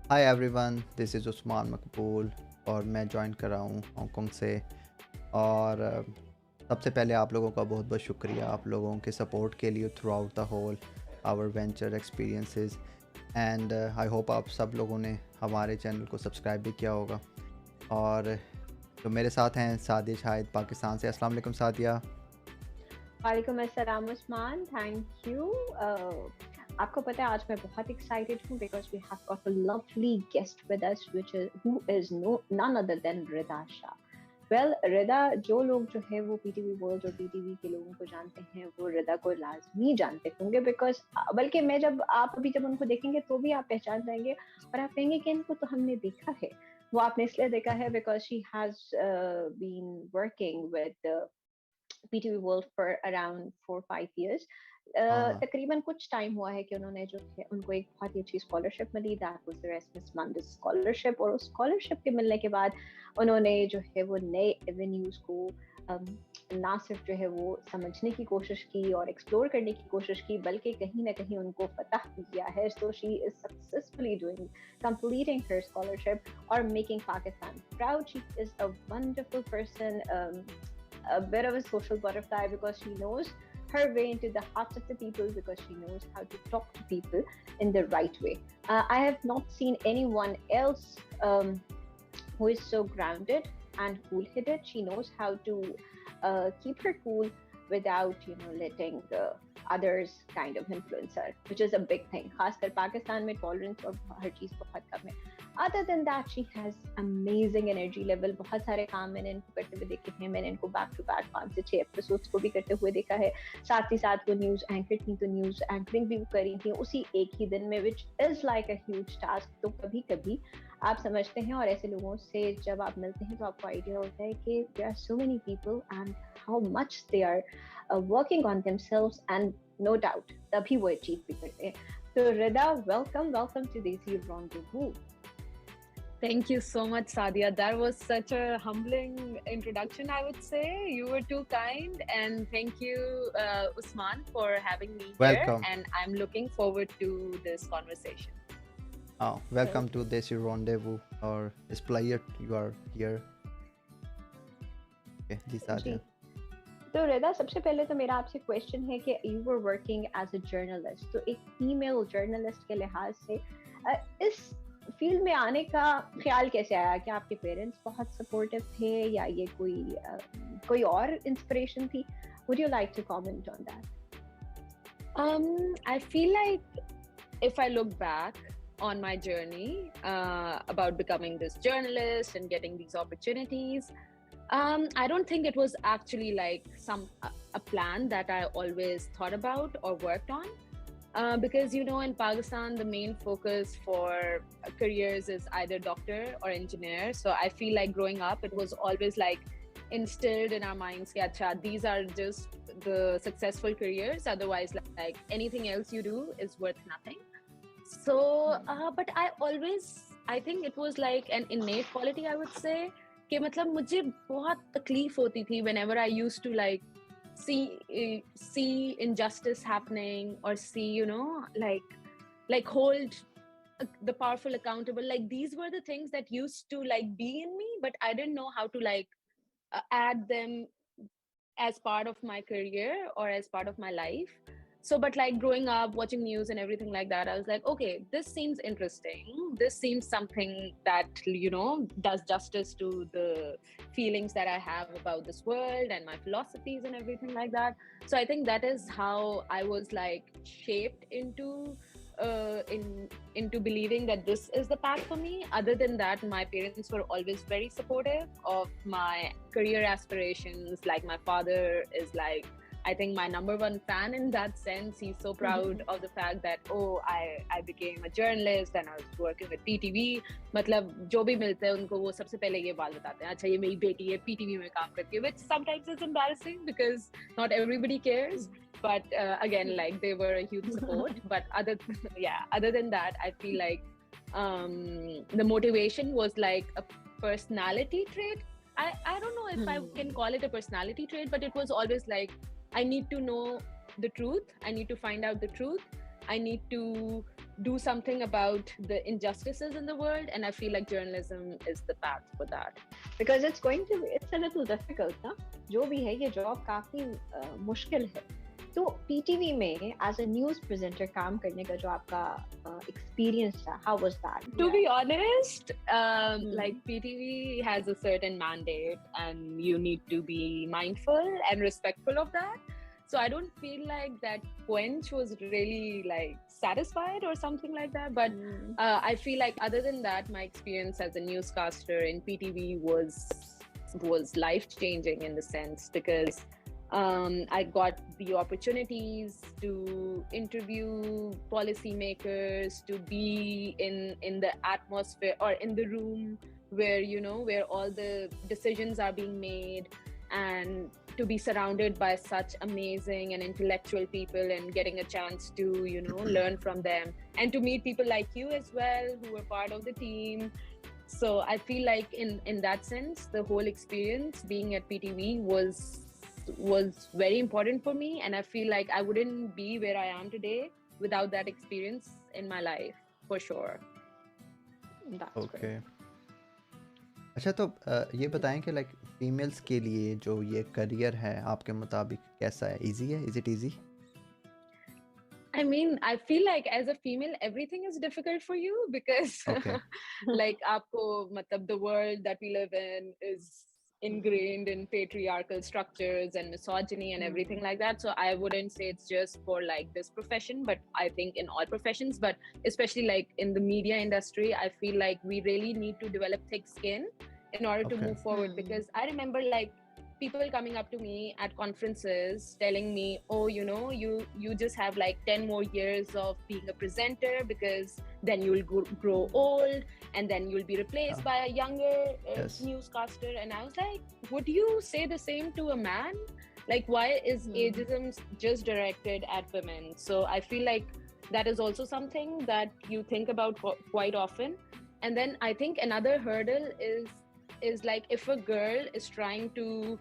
Hi everyone, this is Usman मकबूल और मैं join कर रहा हूँ हांगकांग से। और सबसे पहले आप लोगों का बहुत बहुत शुक्रिया आप लोगों के सपोर्ट के लिए throughout the whole our venture experiences. And I hope आप सब लोगों ने हमारे चैनल को सब्सक्राइब भी किया होगा। और जो मेरे साथ हैं सादिया शाहिद पाकिस्तान से। अस्सलाम वालेकुम सादिया। वालेकुम अस्सलाम उस्मान, थैंक यू। आपको पता है आज मैं बहुत एक्साइटेड हूँ because we have got a lovely guest with us which is who is no none other than Rida Shah. Well Rida, जो लोग जो है वो पीटीवी वर्ल्ड और पीटीवी के लोगों को जानते हैं वो रिदा को लाजमी जानते होंगे बिकॉज बल्कि मैं जब उनको देखेंगे तो भी आप पहचान जाएंगे और आप कहेंगे कि इनको तो हमने देखा है। वो आपने इसलिए देखा है because she has been working with PTV World for around 4-5 years. हाँ। तकरीबन कुछ टाइम हुआ है कि उन्होंने जो है उनको एक बहुत ही अच्छी स्कॉलरशिप मिली, that was the Erasmus Mundus scholarship. और उस स्कॉलरशिप के मिलने के बाद उन्होंने जो है वो नए एवेन्यूज को ना सिर्फ जो है वो समझने की कोशिश की और एक्सप्लोर करने की कोशिश की, बल्कि कहीं ना कहीं उनको फतह भी किया है। So she is successfully doing completing her scholarship or making Pakistan proud. She is a wonderful person, a bit of a social butterfly because she knows her way into the hearts of the people, because she knows how to talk to people in the right way. I have not seen anyone else who is so grounded and cool-headed. She knows how to keep her cool without letting others kind of influence her, which is a big thing. खासकर पाकिस्तान में tolerance और हर चीज़ बहुत कम है. Other than that, she has amazing energy level. बहुत सारे काम मैंने इनको करते हुए देखे हैं. मैंने इनको back to back 5 से 6 episodes को भी करते हुए देखा है. साथ ही साथ वो न्यूज़ एंकर थी, तो न्यूज़ एंकरिंग भी करी थी उसी एक ही दिन में, which is like a huge task. तो कभी कभी आप समझते हैं और ऐसे लोगों से जब आप मिलते हैं तो आपको आइडिया होता है कि there are so many people and how much they are working on themselves, and no doubt तभी वो अचीव भी करते हैं. तो रिदा, welcome to Desi Rendezvous. Thank you so much, Sadia. That was such a humbling introduction, I would say. You were too kind. And thank you, Usman, for having me here. Welcome. And I'm looking forward to this conversation. Welcome to Desi rendezvous. और इस player you are here. जी जी, सादिया। तो रिदा, सबसे पहले तो मेरा आपसे क्वेश्चन है कि you were working as a journalist, तो एक फीमेल जर्नलिस्ट के लिहाज से इस फील्ड में आने का ख्याल कैसे आया? क्या आपके पेरेंट्स बहुत सपोर्टिव थे या ये कोई और इंस्पिरेशन थी? Would you like to comment on that? I feel like if I look back on my journey about becoming this journalist and getting these opportunities, I don't think it was actually like a plan that I always thought about or worked on. Because in Pakistan the main focus for careers is either doctor or engineer. So I feel like growing up it was always like instilled in our minds that acha, these are just the successful careers, otherwise like anything else you do is worth nothing. So but I think it was like an innate quality, I would say, कि मतलब मुझे बहुत तकलीफ होती थी whenever I used to like see injustice happening or see like hold the powerful accountable. Like these were the things that used to like be in me, but I didn't know how to like add them as part of my career or as part of my life. So but like growing up watching news and everything like that, I was like, okay, this seems interesting, this seems something that does justice to the feelings that I have about this world and my philosophies and everything like that. So I think that is how I was like shaped into believing that this is the path for me. Other than that, my parents were always very supportive of my career aspirations. Like my father is like, I think my number one fan in that sense. He's so proud of the fact that I became a journalist and I was working with PTV. मतलब जो भी मिलते हैं उनको वो सबसे पहले ये बात बताते हैं, अच्छा ये मेरी बेटी है PTV में काम करती है, which sometimes is embarrassing because not everybody cares. But again, like they were a huge support. But other than that, I feel like the motivation was like a personality trait. I don't know if I can call it a personality trait, but it was always like, I need to know the truth. I need to find out the truth. I need to do something about the injustices in the world, and I feel like journalism is the path for that. Because it's a little difficult, ना? जो भी है ये job काफी मुश्किल है. तो PTV में as a news presenter काम करने का जो आपका experience था, how was that? To be honest, like PTV has a certain mandate, and you need to be mindful and respectful of that. So I don't feel like that quench was really like satisfied or something like that. But I feel like other than that, my experience as a newscaster in PTV was life-changing in the sense, because I got the opportunities to interview policymakers, to be in the atmosphere or in the room where, you know, where all the decisions are being made, and to be surrounded by such amazing and intellectual people, and getting a chance to, you know, learn from them, and to meet people like you as well who were part of the team. So I feel like in that sense, the whole experience being at PTV was very important for me, and I feel like I wouldn't be where I am today without that experience in my life, for sure. That's Okay. अच्छा, तो ये बताएं कि like females के लिए जो ये career है आपके मुताबिक कैसा है? इजी है? Is it easy? I mean, I feel like as a female, everything is difficult for you, because Okay. like aapko, matlab, the world that we live in is ingrained in patriarchal structures and misogyny and everything like that. So I wouldn't say it's just for like this profession, but I think in all professions, but especially like in the media industry, I feel like we really need to develop thick skin in order to move forward. Because I remember like people coming up to me at conferences telling me, oh, you know, you just have like 10 more years of being a presenter, because then you'll grow old, and then you'll be replaced by a younger newscaster. And I was like, would you say the same to a man? Like, why is ageism just directed at women? So I feel like that is also something that you think about quite often. And then I think another hurdle is like, if a girl is trying to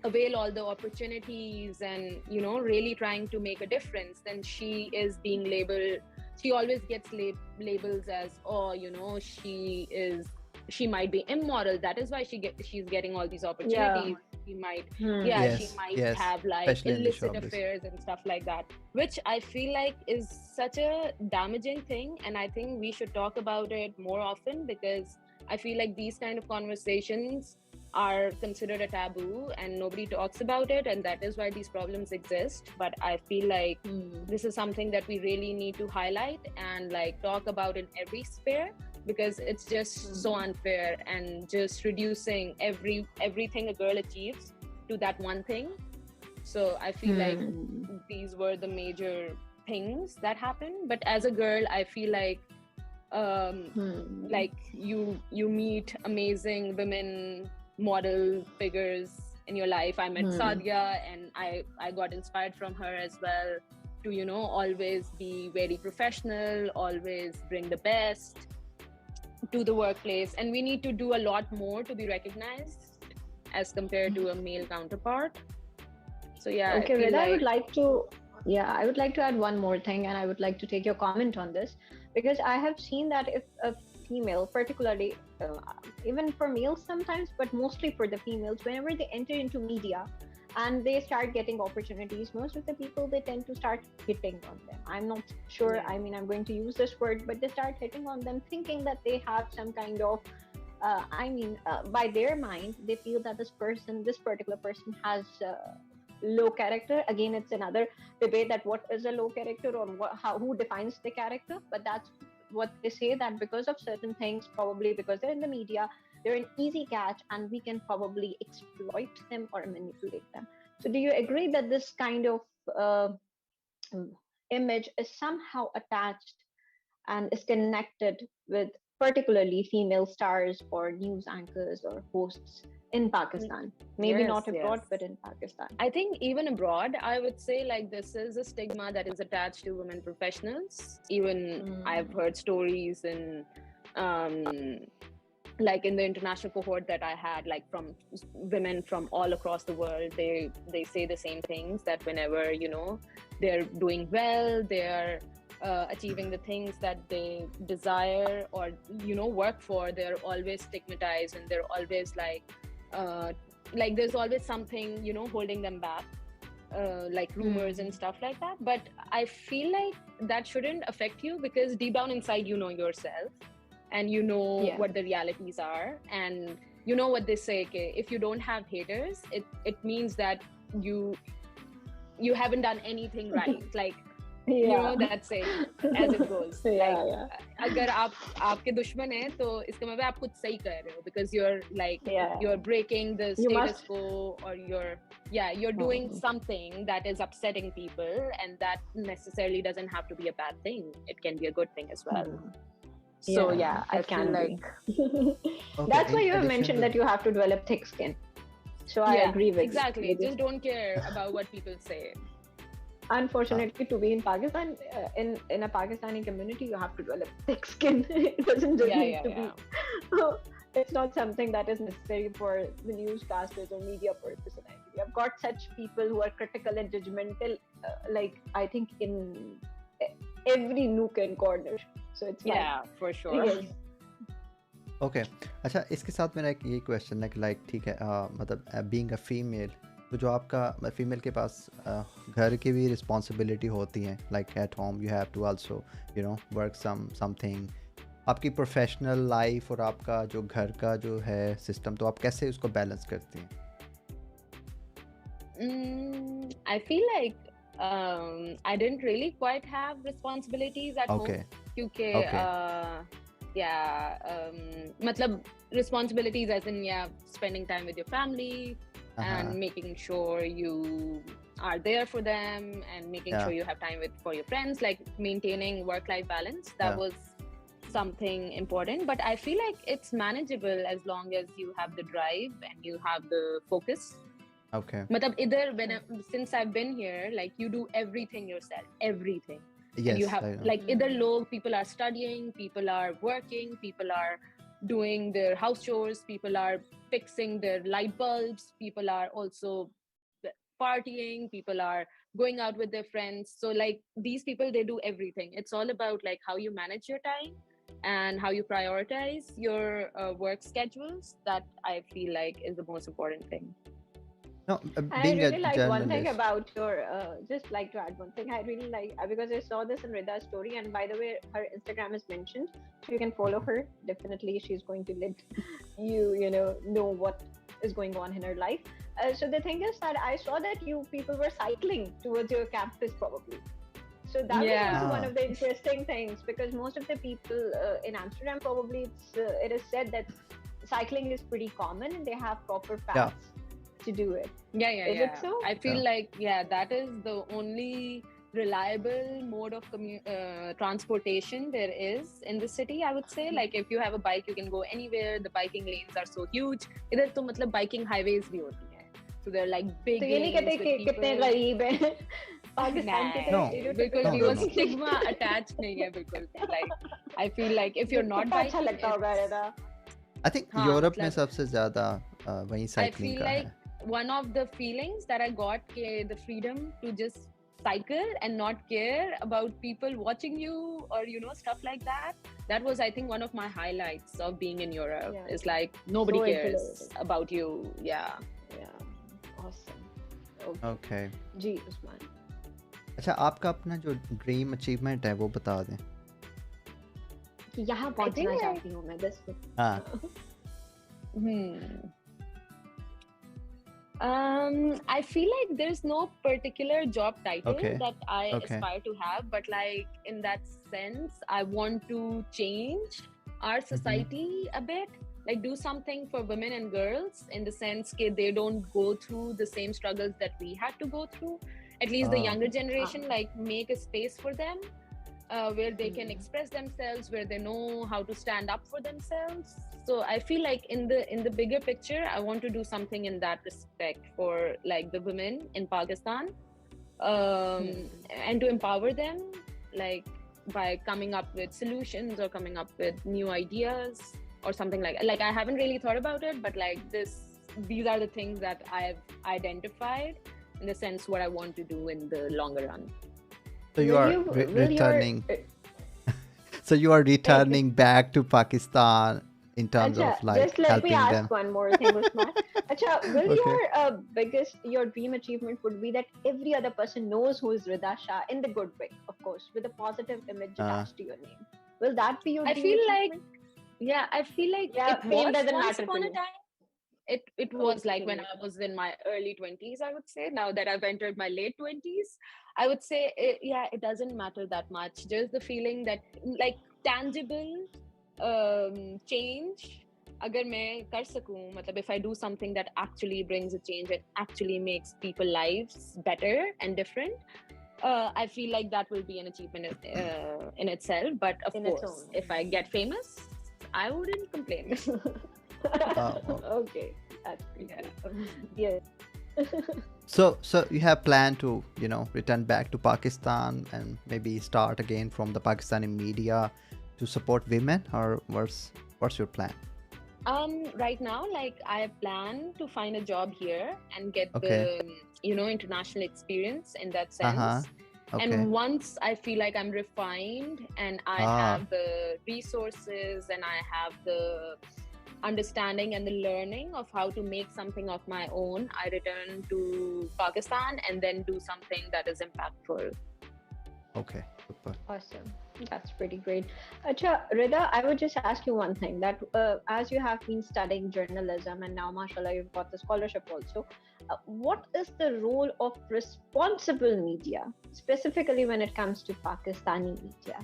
avail all the opportunities and, you know, really trying to make a difference, then she is being labeled, she always gets labels as, oh, you know, she might be immoral, that is why she's getting all these opportunities. She might she might have like illicit affairs and stuff like that, which I feel like is such a damaging thing. And I think we should talk about it more often, because I feel like these kind of conversations are considered a taboo and nobody talks about it, and that is why these problems exist. But I feel like this is something that we really need to highlight and like talk about in every sphere, because it's just so unfair and just reducing everything a girl achieves to that one thing. So I feel like these were the major things that happened. But as a girl, I feel like like you meet amazing women model figures in your life. I met Sadia, and I got inspired from her as well to, you know, always be very professional, always bring the best to the workplace. And we need to do a lot more to be recognized as compared to a male counterpart. So yeah. Okay, Rida, I would like to add one more thing, and I would like to take your comment on this, because I have seen that if a female, particularly even for males sometimes, but mostly for the females, whenever they enter into media and they start getting opportunities, most of the people, they tend to start hitting on them. I'm not sure, I mean, I'm going to use this word, but they start hitting on them, thinking that they have some kind of by their mind, they feel that this particular person has low character. Again, it's another debate that what is a low character, or who defines the character. But that's what they say, that because of certain things, probably because they're in the media, they're an easy catch, and we can probably exploit them or manipulate them. So do you agree that this kind of image is somehow attached and is connected with particularly female stars or news anchors or hosts in Pakistan? Maybe not abroad, but in Pakistan. I think even abroad, I would say like this is a stigma that is attached to women professionals. Even I've heard stories in like in the international cohort that I had, like from women from all across the world, they say the same things, that whenever, you know, they're doing well, they're achieving the things that they desire or work for, they're always stigmatized, and they're always like there's always something holding them back, like rumors and stuff like that. But I feel like that shouldn't affect you, because deep down inside you know yourself, and you know what the realities are, and you know what they say, okay, if you don't have haters, it means that you haven't done anything right. Like that's it, as it goes. अगर आपके दुश्मन हैं तो इसका मतलब आप कुछ सही कर रहे हो, because you're breaking the status quo, or you're doing something that is upsetting people, and that necessarily doesn't have to be a bad thing. It can be a good thing as well. So I feel like that's why you have mentioned that you have to develop thick skin. So I agree with exactly. Just don't care about what people say. Unfortunately, to be in Pakistan, in a Pakistani community, you have to develop thick skin. It doesn't just need to be. It's not something that is necessary for the newscasters or media personalities. I've got such people who are critical and judgmental, like I think in every nook and corner. So it's fine. Yeah, for sure. Yes. Okay अच्छा, इसके साथ मेरा एक ये question है कि like ठीक है, मतलब बीइंग अ फीमेल, तो जो आपका फीमेल के पास घर की भी रिस्पॉन्सिबिलिटी होती हैं, like at home you have to also work something, आपकी प्रोफेशनल लाइफ और आपका जो घर का जो है सिस्टम, तो आप कैसे उसको बैलेंस करती हैं? I feel like I didn't really quite have responsibilities at home, क्योंकि मतलब responsibilities as in spending time with your family and making sure you are there for them, and making sure you have time for your friends, like maintaining work-life balance. That was something important, but I feel like it's manageable as long as you have the drive and you have the focus. Matlab since I've been here, like you do everything yourself, everything. Yes, and you have like people are studying, people are working, people are doing their house chores, people are fixing their light bulbs, people are also partying, people are going out with their friends. So like these people, they do everything. It's all about like how you manage your time and how you prioritize your work schedules. That I feel like is the most important thing. No, I really like one thing about your, just like to add one thing, I really like, because I saw this in Rida's story, and by the way, her Instagram is mentioned, so you can follow her. Definitely, she's going to let you know what is going on in her life. So the thing is that I saw that you people were cycling towards your campus probably. So that was also one of the interesting things, because most of the people in Amsterdam, probably it is said that cycling is pretty common and they have proper paths to do it. Is it so? I feel like that is the only reliable mode of transportation there is in the city, I would say. Like if you have a bike, you can go anywhere. The biking lanes are so huge. Idhar to matlab biking highways bhi hoti hain, so they're like big. So ye nahi kehte ki kitne gareeb hain Pakistan ki तरह, बिल्कुल भी वो stigma attached नहीं है बिल्कुल. Like I feel like if you're not biking, अच्छा लगता होगा रेदा. I think यूरोप में सबसे ज्यादा वही साइकिलिंग का है. One of the feelings that I got, the freedom to just cycle and not care about people watching you or stuff like that. That was, I think, one of my highlights of being in Europe. It's like nobody cares about you. Awesome. Okay. जी उस्मान. अच्छा, आपका अपना जो dream achievement है वो बता दें. कि यहाँ पहुँचना चाहती हूँ मैं 10 में. हाँ. I feel like there's no particular job title that I aspire to have, but like in that sense, I want to change our society a bit, like do something for women and girls in the sense that they don't go through the same struggles that we had to go through. At least the younger generation, like make a space for them where they can express themselves, where they know how to stand up for themselves. So I feel like in the bigger picture, I want to do something in that respect for like the women in Pakistan, and to empower them, like by coming up with solutions or coming up with new ideas or something like I haven't really thought about it, but like these are the things that I've identified in the sense what I want to do in the longer run. So you Will are you will your returning. So you are returning back to Pakistan in terms Acha, of like just let me helping ask them. one more thing, Usman. Acha, will Okay. your dream achievement would be that every other person knows who is Rida Shah in the good way, of course, with a positive image Uh, attached to your name. Will that be your I dream feel like, achievement? yeah, I feel like Yeah, it fame was doesn't once matter for upon a you. time. It was like when Okay. I was in my early 20s, I would say. Now that I've entered my late 20s, I would say, yeah, it doesn't matter that much. Just the feeling that, like, tangible change, agar main kar sakun, matlab if I do something that actually brings a change, it actually makes people's lives better and different, I feel like that will be an achievement in itself. But of In its course, own. if I get famous, I wouldn't complain. Okay, that's pretty Yeah. good. Yes. so you have planned to, return back to Pakistan and maybe start again from the Pakistani media to support women, or what's your plan? Right now, like, I plan to find a job here and get Okay. the international experience in that Uh-huh. sense. Okay. And once I feel like I'm refined and I have the resources and I have the understanding and the learning of how to make something of my own, I return to Pakistan and then do something that is impactful. Okay. Super. Awesome. That's pretty great. Acha, Rida, I would just ask you one thing that as you have been studying journalism and now, mashallah, you've got the scholarship also, what is the role of responsible media, specifically when it comes to Pakistani media?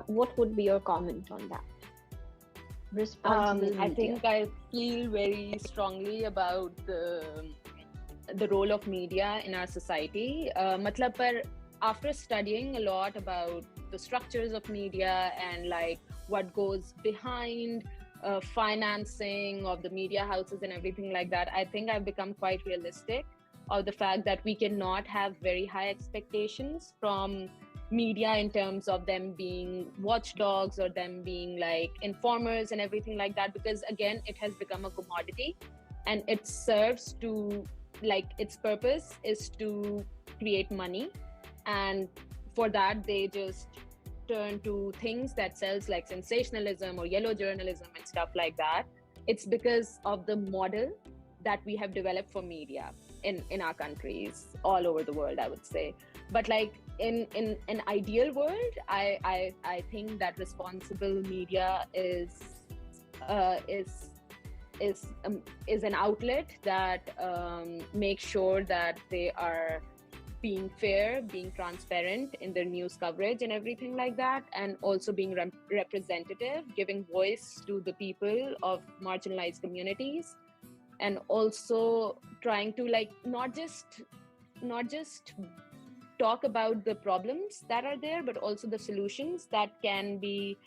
What would be your comment on that? Responsible media. I think I feel very strongly about the role of media in our society. Matlab par after studying a lot about the structures of media and like what goes behind financing of the media houses and everything like that, I think I've become quite realistic of the fact that we cannot have very high expectations from media in terms of them being watchdogs or them being like informers and everything like that, because again, it has become a commodity and it serves to, like, its purpose is to create money, and for that they just turn to things that sells like sensationalism or yellow journalism and stuff like that. It's because of the model that we have developed for media in our countries all over the world, I would say. But like in an ideal world, I think that responsible media is an outlet that makes sure that they are being fair, being transparent in their news coverage and everything like that, and also being representative, giving voice to the people of marginalized communities, and also trying to like not just talk about the problems that are there, but also the solutions that can be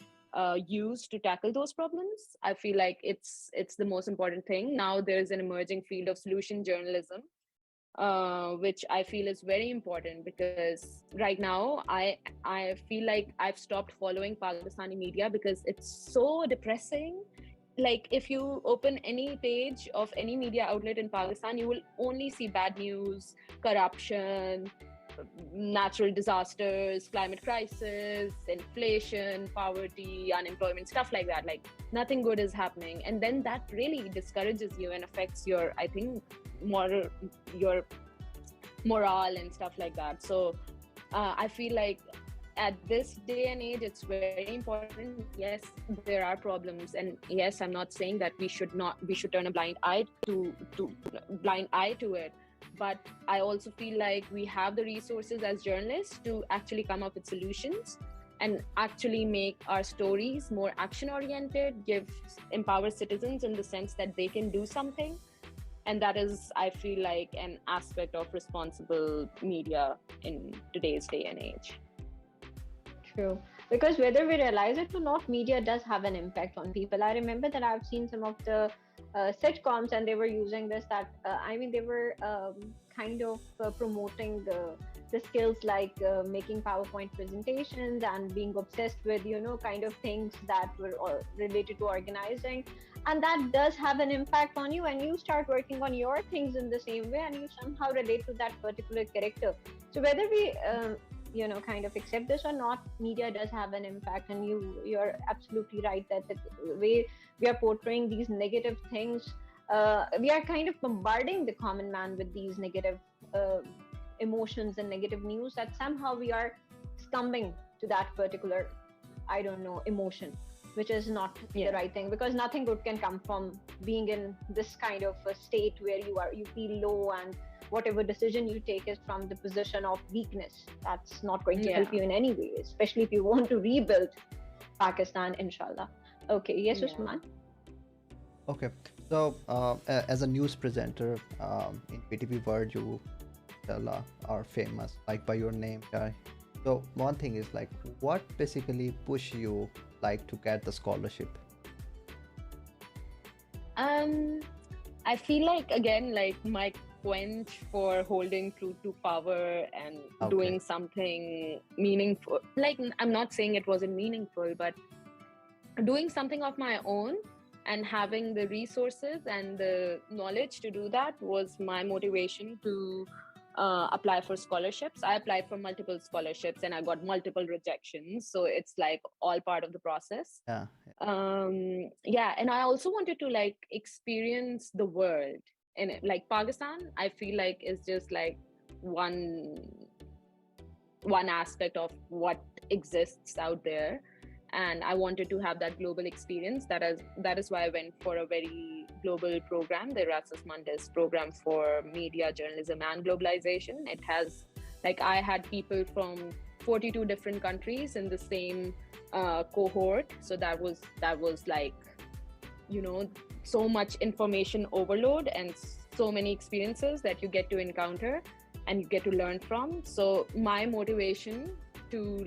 used to tackle those problems. I feel like it's the most important thing. Now there's an emerging field of solution journalism, which I feel is very important, because right now I feel like I've stopped following Pakistani media because it's so depressing. Like if you open any page of any media outlet in Pakistan, you will only see bad news, corruption, natural disasters, climate crisis, inflation, poverty, unemployment, stuff like that. Like nothing good is happening, and then that really discourages you and affects your, I think, your morale and stuff like that. So I feel like at this day and age, it's very important. Yes, there are problems, and yes, I'm not saying that we should turn a blind eye to it, but I also feel like we have the resources as journalists to actually come up with solutions and actually make our stories more action oriented, empower citizens in the sense that they can do something. And that is, I feel like, an aspect of responsible media in today's day and age. True. Because whether we realize it or not, media does have an impact on people. I remember that I've seen some of the sitcoms, and they were using this, that they were kind of promoting the skills like making PowerPoint presentations and being obsessed with kind of things that were related to organizing, and that does have an impact on you, and you start working on your things in the same way, and you somehow relate to that particular character. So whether we kind of accept this or not, media does have an impact. And you're absolutely right that the way we are portraying these negative things, we are kind of bombarding the common man with these negative emotions and negative news, that somehow we are succumbing to that particular, I don't know, emotion, which is not the right thing, because nothing good can come from being in this kind of a state where you feel low, and whatever decision you take is from the position of weakness. That's not going to help you in any way, especially if you want to rebuild Pakistan, inshallah. Okay, yes, Usman. Okay, so as a news presenter in PTV World, you are famous like by your name. So one thing is like, what basically push you like to get the scholarship? I feel like, again, like my quench for holding true to power and doing something meaningful. Like, I'm not saying it wasn't meaningful, but doing something of my own and having the resources and the knowledge to do that was my motivation to apply for scholarships. I applied for multiple scholarships and I got multiple rejections. So it's like all part of the process. And I also wanted to like experience the world in it. Like Pakistan, I feel like is just like one aspect of what exists out there. And I wanted to have that global experience. That is why I went for a very global program, the Erasmus Mundus program for media, journalism, and globalization. It has, like, I had people from 42 different countries in the same cohort. So that was like, so much information overload and so many experiences that you get to encounter and you get to learn from. So my motivation to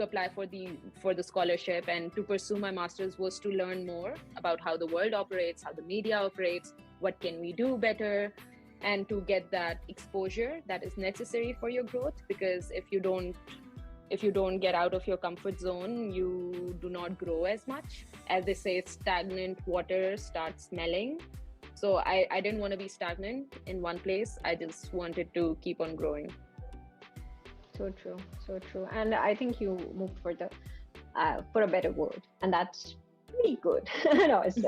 apply for the scholarship and to pursue my master's was to learn more about how the world operates, how the media operates, what can we do better, and to get that exposure that is necessary for your growth. Because if you don't get out of your comfort zone, you do not grow as much. As they say, stagnant water starts smelling. So I didn't want to be stagnant in one place. I just wanted to keep on growing. So true. And I think you moved for a better world, and that's pretty good. No, it's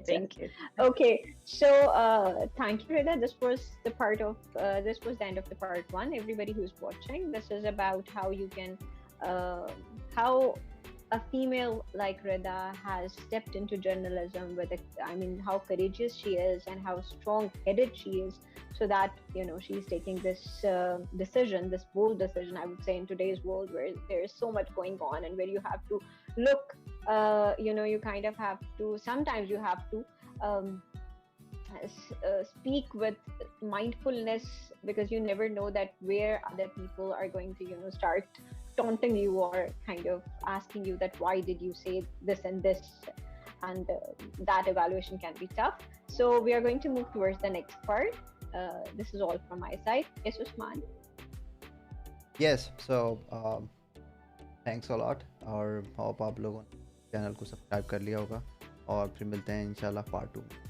thank you. Okay, so thank you, Rida. This was the end of the part 1. Everybody who's watching, this is about how you can how a female like Rida has stepped into journalism how courageous she is and how strong-headed she is, so that she's taking this decision, this bold decision, I would say, in today's world where there is so much going on and where you have to look, sometimes you have to speak with mindfulness, because you never know that where other people are going to start taunting you or kind of asking you that why did you say this and this, and that evaluation can be tough. So we are going to move towards the next part. This is all from my side. Yes, Usman. Yes, so thanks a lot, और hope आप लोगों ने channel को subscribe कर लिया होगा, और फिर मिलते हैं इंशाल्लाह पार्ट 2 में।